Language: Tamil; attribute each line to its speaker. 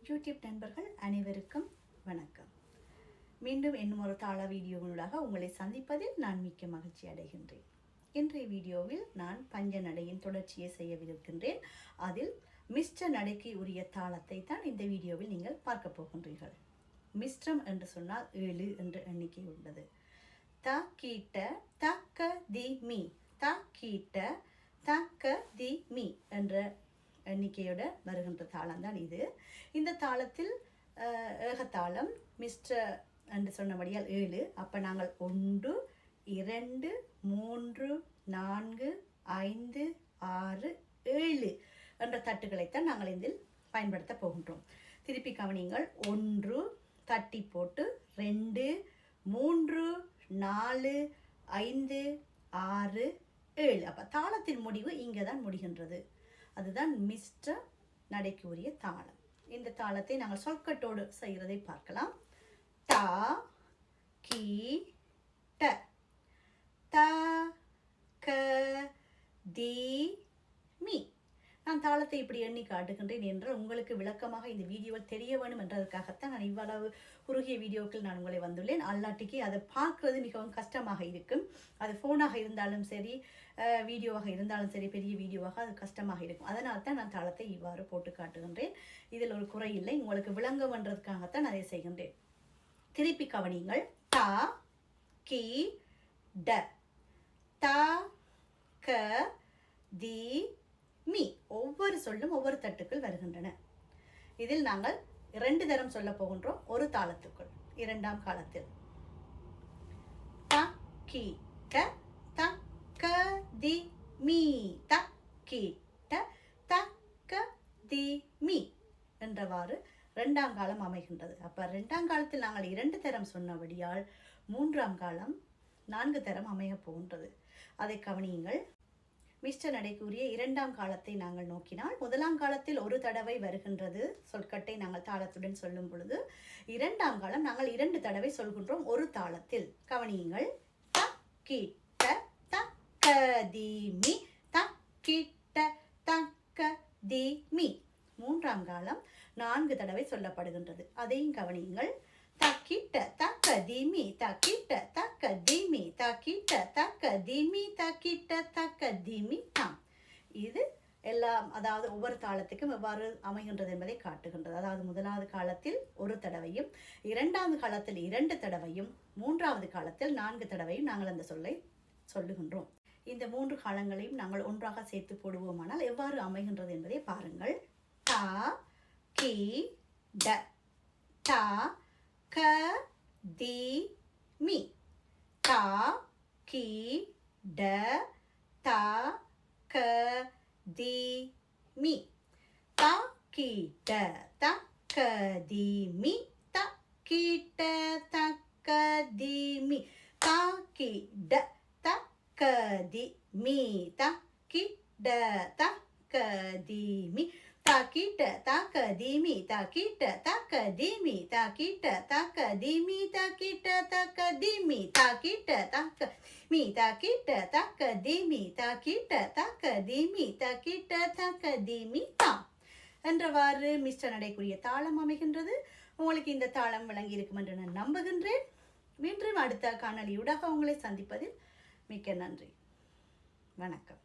Speaker 1: யூடியூப் நண்பர்கள் அனைவருக்கும் வணக்கம். மீண்டும் இன்னும் ஒரு தாள வீடியோவினூடாக உங்களை சந்திப்பதில் நான் மிக்க மகிழ்ச்சி அடைகின்றேன். இன்றைய வீடியோவில் நான் பஞ்ச நடையின் தொடர்ச்சியை செய்யவிருக்கின்றேன். அதில் மிஸ்ர நடைக்கு உரிய தாளத்தை தான் இந்த வீடியோவில் நீங்கள் பார்க்க போகின்றீர்கள். மிஸ்ரம் என்று சொன்னால் 7 என்ற எண்ணிக்கை உள்ளது. த கீட்ட தக்க தி மீ, த கீட்ட தக்க தி மீ என்ற எண்ணிக்கையோட வருகின்ற தாளம் தான் இது. இந்த தாளத்தில் ஏகத்தாளம் மிஸ்ர என்று சொன்னபடியால் 7. அப்போ நாங்கள் 1 2 3 4 5 6 7 என்ற தட்டுகளைத்தான் நாங்கள் இதில் பயன்படுத்த போகின்றோம். திருப்பி கவனிங்கள். 1 தட்டி போட்டு 2 3 4 5 6 7. அப்போ தாளத்தின் முடிவு இங்கே தான் முடிகின்றது. அதுதான் மிஸ்ர நடைக்கு உரிய தாளம். இந்த தாளத்தை நாங்கள் சொற்கட்டோடு செய்கிறதை பார்க்கலாம். தா கீ ட, த க தி மீ. நான் தாளத்தை இப்படி எண்ணி காட்டுகின்றேன் என்றால் உங்களுக்கு விளக்கமாக இந்த வீடியோவில் தெரிய வேணும் என்றதற்காகத்தான் நான் இவ்வளவு குறுகிய வீடியோக்கள் நான் உங்களை வந்துள்ளேன். அல்லாட்டிக்கு அதை பார்க்குறது மிகவும் கஷ்டமாக இருக்கும். அது ஃபோனாக இருந்தாலும் சரி, வீடியோவாக இருந்தாலும் சரி, பெரிய வீடியோவாக அது கஷ்டமாக இருக்கும். அதனால தான் நான் தாளத்தை இவ்வாறு போட்டு காட்டுகின்றேன். இதில் ஒரு குறை இல்லை, உங்களுக்கு விளங்க வேண்டதுக்காகத்தான் அதை செய்கின்றேன். திருப்பி கவனிங்கள். தா கீ ட, த க தி மீ. ஒவ்வொரு சொல்லும் ஒவ்வொரு தட்டுக்கள் வருகின்றன. இதில் நாங்கள் 2 தரம் சொல்ல போகின்றோம் ஒரு தாளத்துக்குள். 2ஆம் காலத்தில் த கீ ட த க தி மீ, த கீ ட த க தி மீ என்றவாறு 2ஆம் காலம் அமைகின்றது. அப்போ 2ஆம் காலத்தில் நாங்கள் 2 தரம் சொன்னபடியால் 3ஆம் காலம் 4 தரம் அமைய போகின்றது. அதை கவனியுங்கள். மிஸ்ர நடைக்குரிய 2ஆம் காலத்தை நாங்கள் நோக்கினால், 1ஆம் காலத்தில் ஒரு தடவை வருகின்றது சொற்கட்டை நாங்கள் தாளத்துடன் சொல்லும் பொழுது. 2ஆம் காலம் நாங்கள் 2 தடவை சொல்கின்றோம் ஒரு தாளத்தில். கவனியுங்கள். த கீ ட த க தி மீ, த கீ ட த க தி மீ. 3ஆம் காலம் 4 தடவை சொல்லப்படுகின்றது. அதையும் கவனியுங்கள். த கீட்ட தக்க திமி, த கீட்ட தக்க திமி, த கீட்ட தக்க திமி, த கீட்ட தக்க திமி தாம். இது எல்லாம், அதாவது ஒவ்வொரு தாளத்துக்கும் எவ்வாறு அமைகின்றது என்பதை காட்டுகின்றது. அதாவது 1வது காலத்தில் ஒரு தடவையும், 2ஆவது காலத்தில் 2 தடவையும், 3ஆவது காலத்தில் 4 தடவையும் நாங்கள் அந்த சொல்லை சொல்லுகின்றோம். இந்த 3 காலங்களையும் நாங்கள் ஒன்றாக சேர்த்து போடுவோமானால் எவ்வாறு அமைகின்றது என்பதை பாருங்கள். தா கீ ட, தா க தி மீ, தா கீ ட த க தி மீ, தா கீ ட த க தி மீ, த கீ ட த க தி மீ, தா கீ ட த க தி மீ, த கீ ட த க தி மீ, த கீட்ட தக்க திமி, த கீட்ட தக்க திமி, த கீட்ட தக்க திமி, த கீட்ட தக்க திமி, த கீட்ட தக்க மீ, த கீட்ட தக்க திமி, த கீட்ட தக்க திமி, த கீட்ட தக்க திமி தாம் என்றவாறு மிஸ்ர நடைக்குரிய தாளம் அமைகின்றது. உங்களுக்கு இந்த தாளம் விளங்கி இருக்கும் என்று நான் நம்புகின்றேன். மீண்டும் அடுத்த காணொளியூடாக உங்களை சந்திப்பதில் மிக்க நன்றி. வணக்கம்.